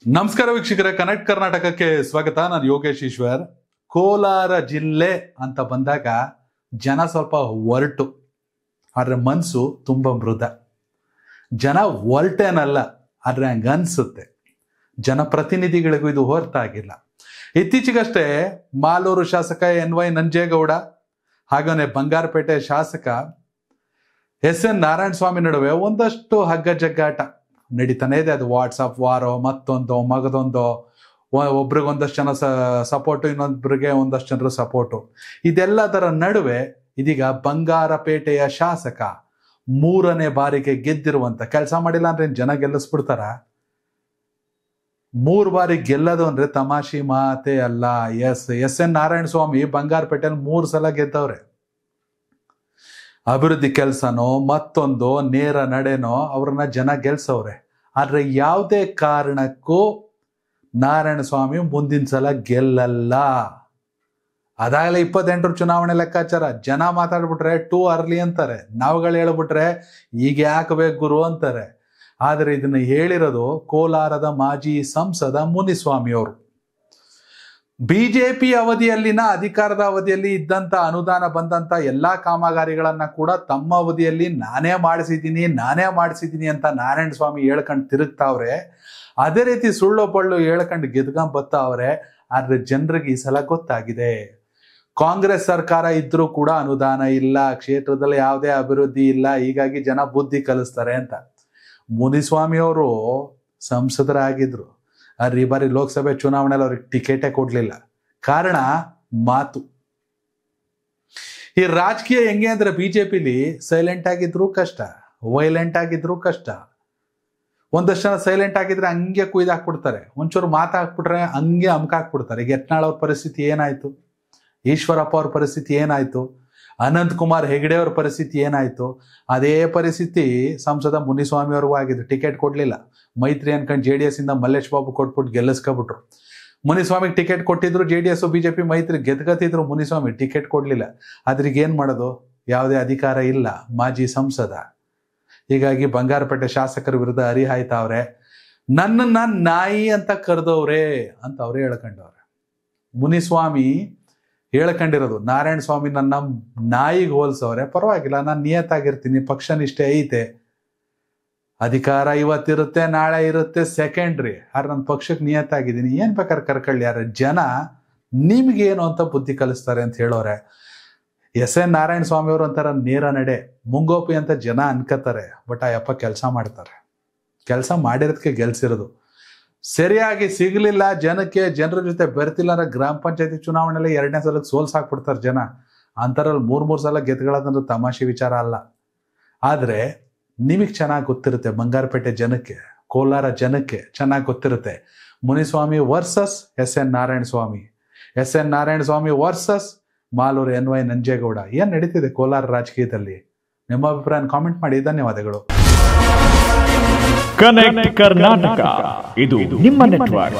ನಮಸ್ಕಾರ ವೀಕ್ಷಕರೇ, ಕನೆಕ್ಟ್ ಕರ್ನಾಟಕಕ್ಕೆ ಸ್ವಾಗತ. ನಾನು ಯೋಗೇಶ್ ಈಶ್ವರ್. ಕೋಲಾರ ಜಿಲ್ಲೆ ಅಂತ ಬಂದಾಗ ಜನ ಸ್ವಲ್ಪ ಒರಟು, ಆದ್ರೆ ಮನಸ್ಸು ತುಂಬ ಮೃದ. ಜನ ಒರಟೇನಲ್ಲ, ಆದ್ರೆ ಹಂಗ ಅನ್ಸುತ್ತೆ. ಜನಪ್ರತಿನಿಧಿಗಳಿಗೂ ಇದು ಹೊರತಾಗಿಲ್ಲ. ಇತ್ತೀಚೆಗಷ್ಟೇ ಮಾಲೂರು ಶಾಸಕ NY ನಂಜೇಗೌಡ ಹಾಗೇ ಬಂಗಾರಪೇಟೆ ಶಾಸಕ SN ನಾರಾಯಣಸ್ವಾಮಿ ನಡುವೆ ಒಂದಷ್ಟು ಹಗ್ಗ ಜಗ್ಗಾಟ ನಡೀತಾನೆ ಇದೆ. ಅದು ವಾಟ್ಸಪ್ ವಾರೋ, ಮತ್ತೊಂದು ಮಗದೊಂದು, ಒಬ್ರಿಗೊಂದಷ್ಟು ಜನ ಸಪೋರ್ಟು, ಇನ್ನೊಬ್ರಿಗೆ ಒಂದಷ್ಟು ಜನರು ಸಪೋರ್ಟು. ಇದೆಲ್ಲದರ ನಡುವೆ ಇದೀಗ ಬಂಗಾರಪೇಟೆಯ ಶಾಸಕ 3ನೇ ಬಾರಿಗೆ ಗೆದ್ದಿರುವಂತ, ಕೆಲಸ ಮಾಡಿಲ್ಲ ಅಂದ್ರೆ ಜನ ಗೆಲ್ಲಿಸ್ಬಿಡ್ತಾರ? 3 ಬಾರಿ ಗೆಲ್ಲೋದು ಅಂದ್ರೆ ತಮಾಷೆ ಮಾತೇ ಅಲ್ಲ. SN ನಾರಾಯಣಸ್ವಾಮಿ ಬಂಗಾರಪೇಟೆಯಲ್ಲಿ 3 ಸಲ ಗೆದ್ದವ್ರೆ. ಅಭಿವೃದ್ಧಿ ಕೆಲಸನೋ ಮತ್ತೊಂದು ನೇರ ನಡೆನೋ ಅವ್ರನ್ನ ಜನ ಗೆಲ್ಸವ್ರೆ. ಆದ್ರೆ ಯಾವುದೇ ಕಾರಣಕ್ಕೂ ನಾರಾಯಣಸ್ವಾಮಿ ಮುಂದಿನ ಸಲ ಗೆಲ್ಲಲ್ಲ. ಅದಾಗಲೇ 28 ಚುನಾವಣೆ ಲೆಕ್ಕಾಚಾರ. ಜನ ಮಾತಾಡ್ಬಿಟ್ರೆ ಟೂ ಅರ್ಲಿ ಅಂತಾರೆ, ನಾವುಗಳು ಹೇಳ್ಬಿಟ್ರೆ ಈಗ ಯಾಕೆ ಬೇಕು ಗುರು ಅಂತಾರೆ. ಆದ್ರೆ ಇದನ್ನ ಹೇಳಿರೋದು ಕೋಲಾರದ ಮಾಜಿ ಸಂಸದ ಮುನಿಸ್ವಾಮಿ ಅವರು. ಬಿಜೆಪಿ ಅವಧಿಯಲ್ಲಿನ ಅಧಿಕಾರದ ಅವಧಿಯಲ್ಲಿ ಇದ್ದಂತ ಅನುದಾನ ಬಂದಂತ ಎಲ್ಲಾ ಕಾಮಗಾರಿಗಳನ್ನ ಕೂಡ ತಮ್ಮ ಅವಧಿಯಲ್ಲಿ ನಾನೇ ಮಾಡಿಸಿದ್ದೀನಿ ಅಂತ ನಾರಾಯಣಸ್ವಾಮಿ ಹೇಳ್ಕೊಂಡು ತಿರುಗ್ತಾವ್ರೆ. ಅದೇ ರೀತಿ ಸುಳ್ಳು ಪಳ್ಳು ಹೇಳ್ಕೊಂಡು ಗೆದ್ಕೊಂಡ್ ಬರ್ತಾವ್ರೆ. ಆದ್ರೆ ಜನರಿಗೆ ಈ ಸಲ ಗೊತ್ತಾಗಿದೆ, ಕಾಂಗ್ರೆಸ್ ಸರ್ಕಾರ ಇದ್ರೂ ಕೂಡ ಅನುದಾನ ಇಲ್ಲ, ಕ್ಷೇತ್ರದಲ್ಲಿ ಯಾವುದೇ ಅಭಿವೃದ್ಧಿ ಇಲ್ಲ, ಹೀಗಾಗಿ ಜನ ಬುದ್ಧಿ ಕಲಿಸ್ತಾರೆ ಅಂತ. ಮುನಿಸ್ವಾಮಿ ಅವರು ಸಂಸದರಾಗಿದ್ರು, ಆದ್ರೆ ಈ ಬಾರಿ ಲೋಕಸಭೆ ಚುನಾವಣೆಯಲ್ಲಿ ಅವ್ರಿಗೆ ಟಿಕೆಟೇ ಕೊಡ್ಲಿಲ್ಲ. ಕಾರಣ ಮಾತು. ಈ ರಾಜಕೀಯ ಹೆಂಗೆ ಅಂದ್ರೆ ಬಿಜೆಪಿಲಿ ಸೈಲೆಂಟ್ ಆಗಿದ್ರು ಕಷ್ಟ, ವೈಲೆಂಟ್ ಆಗಿದ್ರು ಕಷ್ಟ. ಒಂದಷ್ಟು ಜನ ಸೈಲೆಂಟ್ ಆಗಿದ್ರೆ ಹಂಗೆ ಕುಯ್ದಾಕ್ಬಿಡ್ತಾರೆ, ಒಂಚೂರು ಮಾತಾಕ್ಬಿಟ್ರೆ ಹಂಗೆ ಅಮ್ಕಾಕ್ಬಿಡ್ತಾರೆ. ಈಗ ಯತ್ನಾಳ್ ಅವ್ರ ಪರಿಸ್ಥಿತಿ ಏನಾಯ್ತು, ಈಶ್ವರಪ್ಪ ಅವ್ರ ಪರಿಸ್ಥಿತಿ ಏನಾಯ್ತು, ಅನಂತ್ ಕುಮಾರ್ ಹೆಗಡೆ ಅವ್ರ ಪರಿಸ್ಥಿತಿ ಏನಾಯ್ತು, ಅದೇ ಪರಿಸ್ಥಿತಿ ಸಂಸದ ಮುನಿಸ್ವಾಮಿ ಅವ್ರಿಗೂ ಆಗಿದ್ರು. ಟಿಕೆಟ್ ಕೊಡ್ಲಿಲ್ಲ, ಮೈತ್ರಿ ಅನ್ಕೊಂಡು JDS ಇಂದ ಮಲ್ಲೇಶ್ ಬಾಬು ಕೊಟ್ಬಿಟ್ಟು ಗೆಲ್ಲಿಸ್ಕೊಬಿಟ್ರು. ಮುನಿಸ್ವಾಮಿಗೆ ಟಿಕೆಟ್ ಕೊಟ್ಟಿದ್ರು, JDS BJP ಮೈತ್ರಿ ಗೆದ್ಗತ್ತಿದ್ರು, ಮುನಿಸ್ವಾಮಿ ಟಿಕೆಟ್ ಕೊಡ್ಲಿಲ್ಲ. ಆದ್ರಿಗೆ ಏನ್ ಮಾಡೋದು, ಯಾವುದೇ ಅಧಿಕಾರ ಇಲ್ಲ, ಮಾಜಿ ಸಂಸದ. ಹೀಗಾಗಿ ಬಂಗಾರಪೇಟೆ ಶಾಸಕರ ವಿರುದ್ಧ ಹರಿಹಾಯ್ತಾವ್ರೆ. ನನ್ನನ್ನ ನಾಯಿ ಅಂತ ಕರೆದವ್ರೆ ಅಂತ ಅವ್ರೇ ಹೇಳ್ಕೊಂಡವ್ರೆ. ಮುನಿಸ್ವಾಮಿ ಹೇಳ್ಕೊಂಡಿರೋದು ನಾರಾಯಣಸ್ವಾಮಿ ನನ್ನ ನಾಯಿಗೆ ಹೋಲ್ಸವ್ರೆ. ಪರವಾಗಿಲ್ಲ, ನಾನು ನಿಯತ್ತಾಗಿರ್ತೀನಿ, ಪಕ್ಷ ನಿಷ್ಠೆ ಐತೆ, ಅಧಿಕಾರ ಇವತ್ತಿರುತ್ತೆ ನಾಳೆ ಇರುತ್ತೆ, ಸೆಕೆಂಡ್ರಿ. ಆದ್ರೆ ನನ್ನ ಪಕ್ಷಕ್ಕೆ ನಿಯತ್ತಾಗಿದ್ದೀನಿ, ಏನ್ ಬೇಕಾದ್ರೆ ಕರ್ಕೊಳ್ಳಿ. ಯಾರ ಜನ ನಿಮ್ಗೇನು ಅಂತ ಬುದ್ಧಿ ಕಲಿಸ್ತಾರೆ ಅಂತ ಹೇಳೋರೆ. SN ನಾರಾಯಣಸ್ವಾಮಿ ಅವರು ಒಂಥರ ನೇರ ನಡೆ, ಮುಂಗೋಪಿ ಅಂತ ಜನ ಅನ್ಕೋತಾರೆ. ಬಟ್ ಆ ಯಪ್ಪ ಕೆಲಸ ಮಾಡ್ತಾರೆ, ಕೆಲಸ ಮಾಡಿರೋದಕ್ಕೆ ಗೆಲ್ಸಿರೋದು. ಸರಿಯಾಗಿ ಸಿಗ್ಲಿಲ್ಲ ಜನಕ್ಕೆ, ಜನರ ಜೊತೆ ಬೆರ್ತಿಲ್ಲ ಅಂದ್ರೆ ಗ್ರಾಮ ಪಂಚಾಯತಿ ಚುನಾವಣೆಯಲ್ಲಿ 2ನೇ ಸಲಕ್ಕೆ ಸೋಲ್ಸಾಕ್ಬಿಡ್ತಾರೆ ಜನ. ಅಂತರಲ್ಲಿ 3 ಸಲ ಗೆದ್ಗಳದಂದ್ರೆ ತಮಾಷೆ ವಿಚಾರ ಅಲ್ಲ. ಆದ್ರೆ ನಿಮಗೆ ಚೆನ್ನಾಗಿ ಗೊತ್ತಿರುತ್ತೆ, ಬಂಗಾರಪೇಟೆ ಜನಕ್ಕೆ, ಕೋಲಾರ ಜನಕ್ಕೆ ಚೆನ್ನಾಗಿ ಗೊತ್ತಿರುತ್ತೆ. Muniswamy versus SN Narayanaswamy versus Malur NY Nanjegowda. ಏನ್ ನಡೀತಿದೆ ಕೋಲಾರ ರಾಜಕೀಯದಲ್ಲಿ? ನಿಮ್ಮ ಅಭಿಪ್ರಾಯ ಕಾಮೆಂಟ್ ಮಾಡಿ. ಧನ್ಯವಾದಗಳು. ಕನೆಕ್ಟ್ ಕರ್ನಾಟಕ, ಇದು ನಿಮ್ಮ ನೆಟ್ವರ್ಕ್.